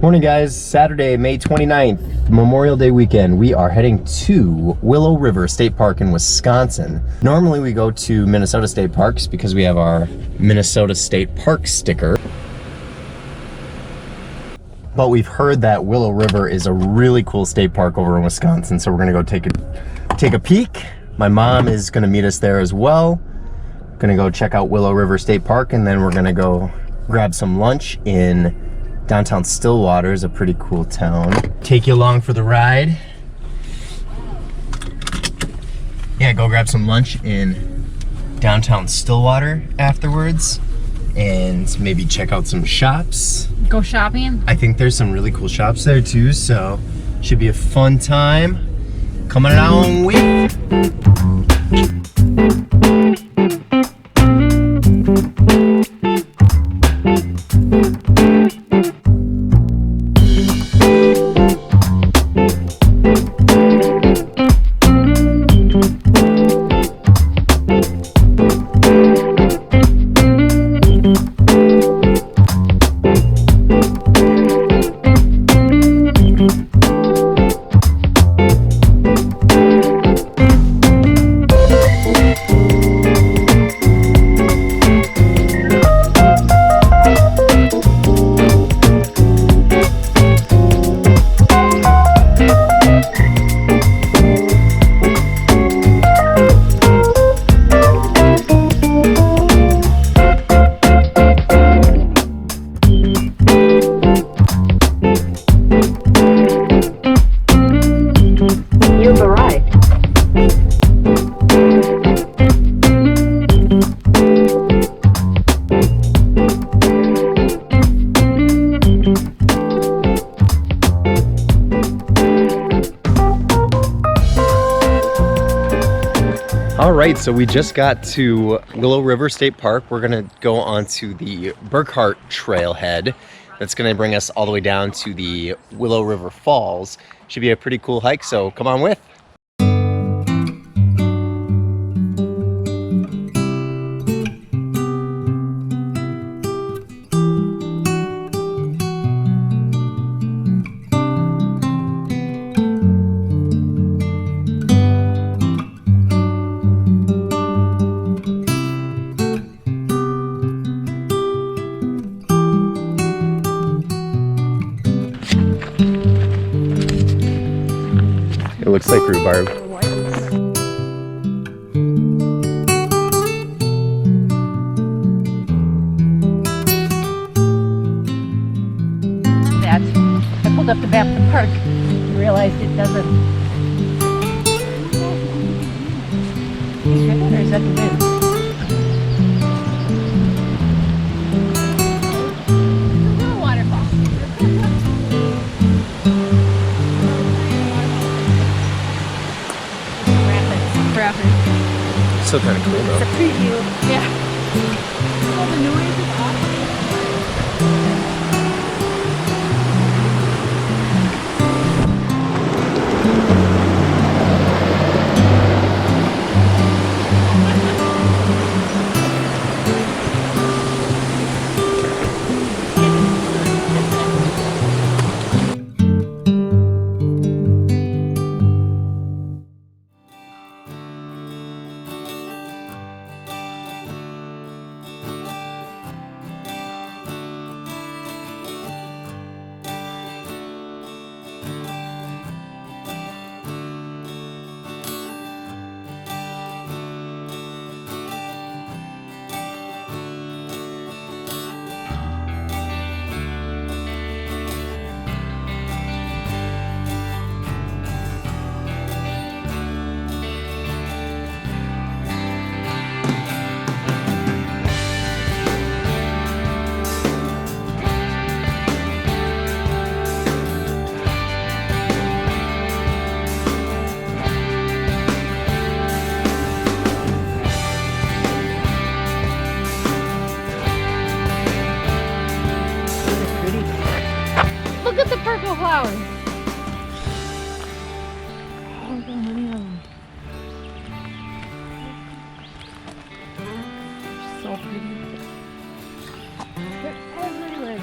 Morning guys, Saturday, May 29th, Memorial Day weekend. We are heading to Willow River State Park in Wisconsin. Normally we go to Minnesota State Parks because we have our Minnesota State Park sticker. But we've heard that Willow River is a really cool state park over in Wisconsin, so we're gonna go take a peek. My mom is gonna meet us there as well. Gonna go check out Willow River State Park, and then we're gonna go grab some lunch in Downtown Stillwater. Is a pretty cool town. Take you along for the ride. Yeah, go grab some lunch in Downtown Stillwater afterwards, and maybe check out some shops. Go shopping? I think there's some really cool shops there too, so should be a fun time. Coming along with. Alright, so we just got to Willow River State Park. We're gonna go onto the Burkhart trailhead. That's gonna bring us all the way down to the Willow River Falls. Should be a pretty cool hike, so come on with. It looks like rhubarb. I pulled up the map of the park and realized it doesn't. You sure that, or is that the wind? Waterfall. Still kind of cool though. It's a preview. Yeah. Oh, the noise is awesome. purple flowers. Oh, so many of them. So pretty. They're everywhere.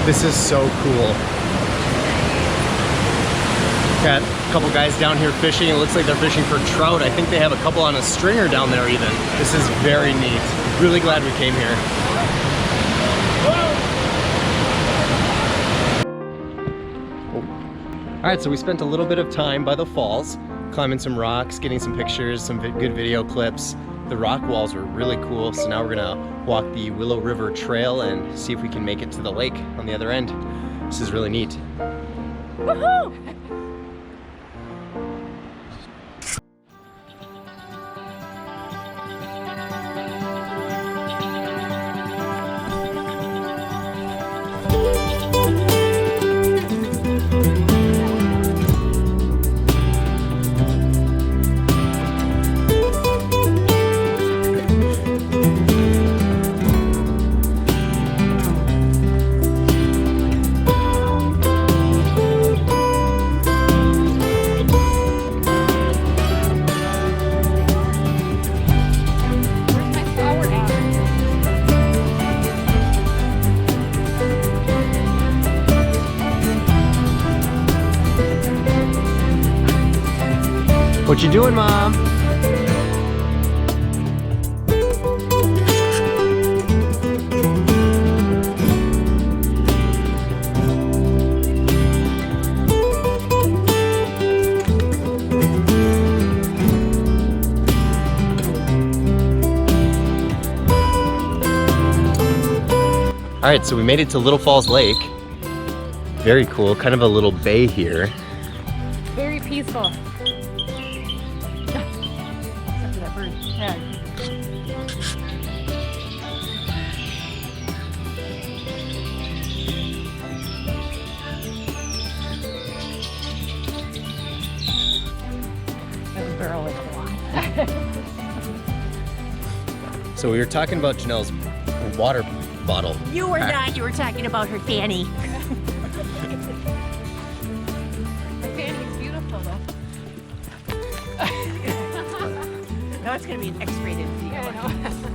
This is so cool. Got a couple guys down here fishing. It looks like they're fishing for trout. I think they have a couple on a stringer down there even. This is very neat. Really glad we came here. All right, so we spent a little bit of time by the falls, climbing some rocks, getting some pictures, some good video clips. The rock walls were really cool, so now we're gonna walk the Willow River Trail and see if we can make it to the lake on the other end. This is really neat. Woohoo! What you doing, Mom? All right, so we made it to Little Falls Lake. Very cool, kind of a little bay here. Very peaceful. Except for that bird tag. That barrel is a lot. So we were talking about Janelle's water bottle. You were not. You were talking about her fanny. My fanny's beautiful though. No, it's going to be an X-rated video. Yeah, I know.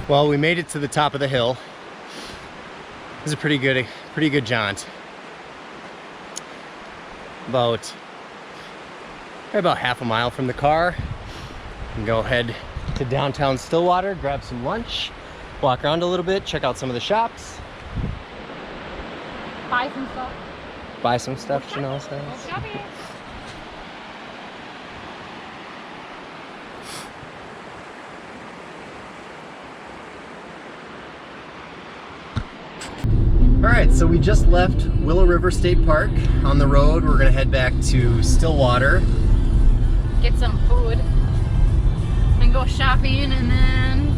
Well, we made it to the top of the hill. It was a pretty good jaunt. About half a mile from the car. And go head to downtown Stillwater, grab some lunch, walk around a little bit, check out some of the shops. Buy some stuff. Buy some stuff, Janelle says. Go shopping. All right, so we just left Willow River State Park. On the road, we're gonna head back to Stillwater. Get some food. And go shopping and then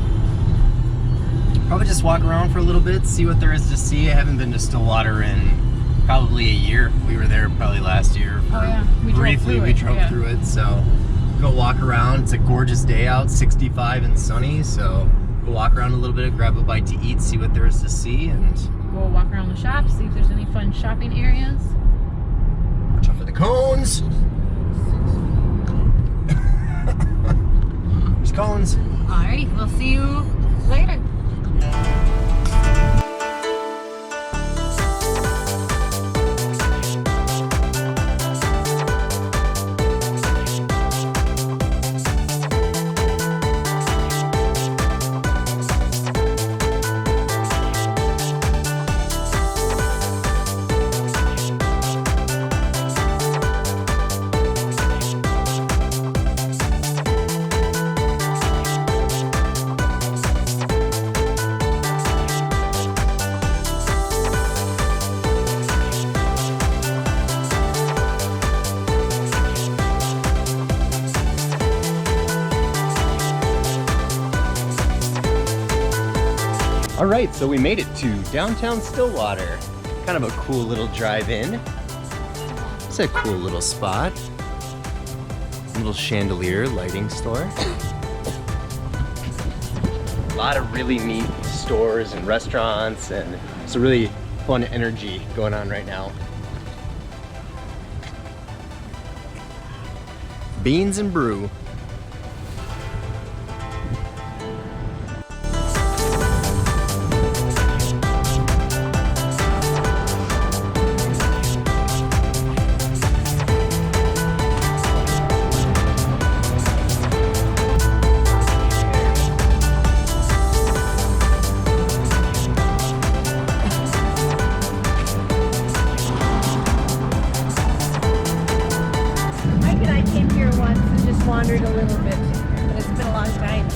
Probably just walk around for a little bit, see what there is to see. I haven't been to Stillwater in probably a year. We were there probably last year. Oh yeah, we Briefly, drove we through drove it. through it, so go walk around. It's a gorgeous day out, 65 and sunny, so go walk around a little bit, grab a bite to eat, see what there is to see, and Go walk around the shops, see if there's any fun shopping areas. the cones. There's cones. Alright, we'll see you later. All right, so we made it to Downtown Stillwater. Kind of a cool little drive-in. It's a cool little spot. Little chandelier lighting store. A lot of really neat stores and restaurants, and it's a really fun energy going on right now. Beans and brew. Wandered a little bit, but it's been a long time.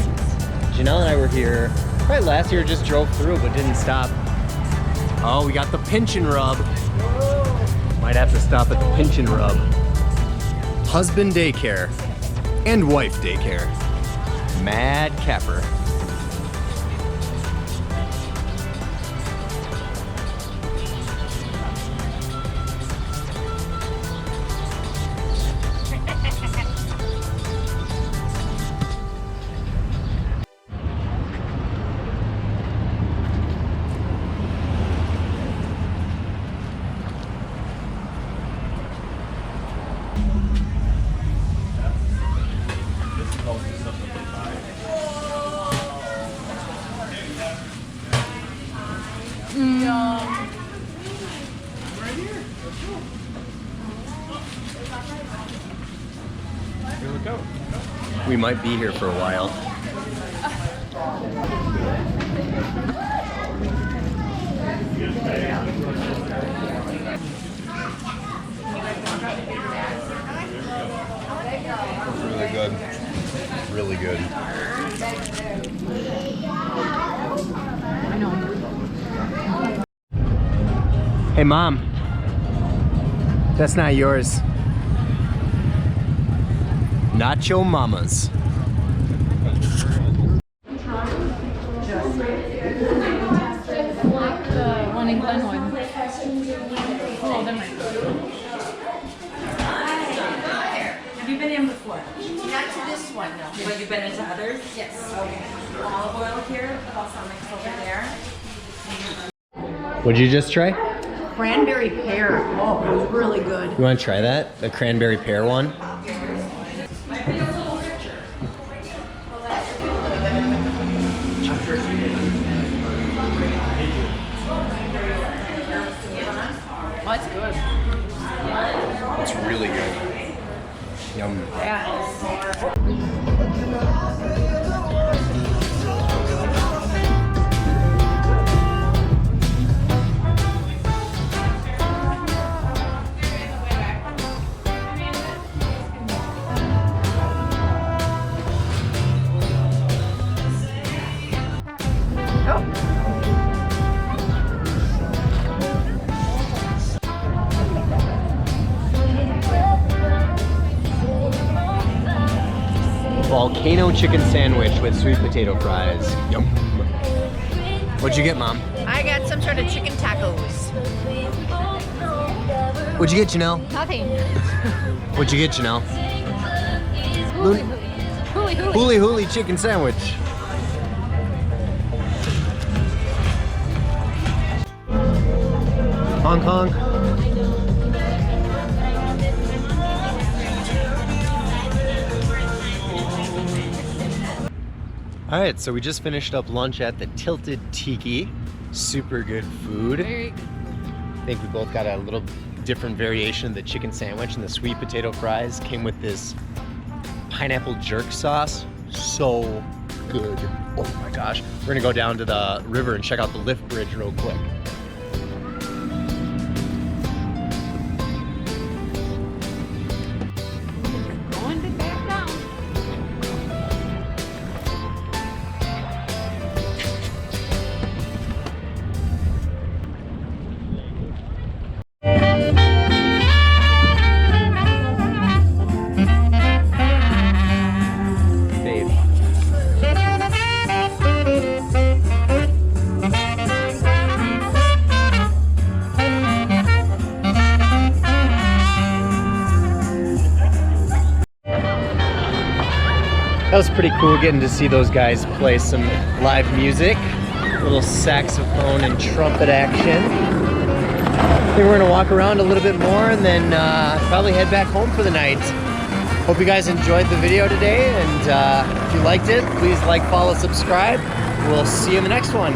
Janelle and I were here probably last year, just drove through but didn't stop. Oh, we got the pinch and rub. Might have to stop at the pinch and rub. Husband daycare and wife daycare. Mad Capper. We might be here for a while. Really good. Really good. I know. Hey, Mom. That's not yours. Nacho Mamas. The one in Glenwood. Oh, them right. Have you been in before? Not to this one, no. But you've been into others? Yes. Okay. Olive oil here, balsamic over there. What'd you just try? Cranberry pear. Oh, it was really good. You want to try that? The cranberry pear one? Oh, it's good. It's really good. Yum. Yeah. Volcano chicken sandwich with sweet potato fries. Yum. What'd you get, Mom? I got some sort of chicken tacos. What'd you get, Janelle? Nothing. What'd you get, Janelle? Hooly hooly. Hooly hooly chicken sandwich. Honk honk. All right, so we just finished up lunch at the Tilted Tiki. Super good food. Very good. I think we both got a little different variation of the chicken sandwich, and the sweet potato fries came with this pineapple jerk sauce. So good. Oh my gosh. We're gonna go down to the river and check out the lift bridge real quick. Going to back down. Babe. That was pretty cool getting to see those guys play some live music. A little saxophone and trumpet action. I think we're gonna walk around a little bit more and then probably head back home for the night. Hope you guys enjoyed the video today, and if you liked it, please like, follow, subscribe. We'll see you in the next one.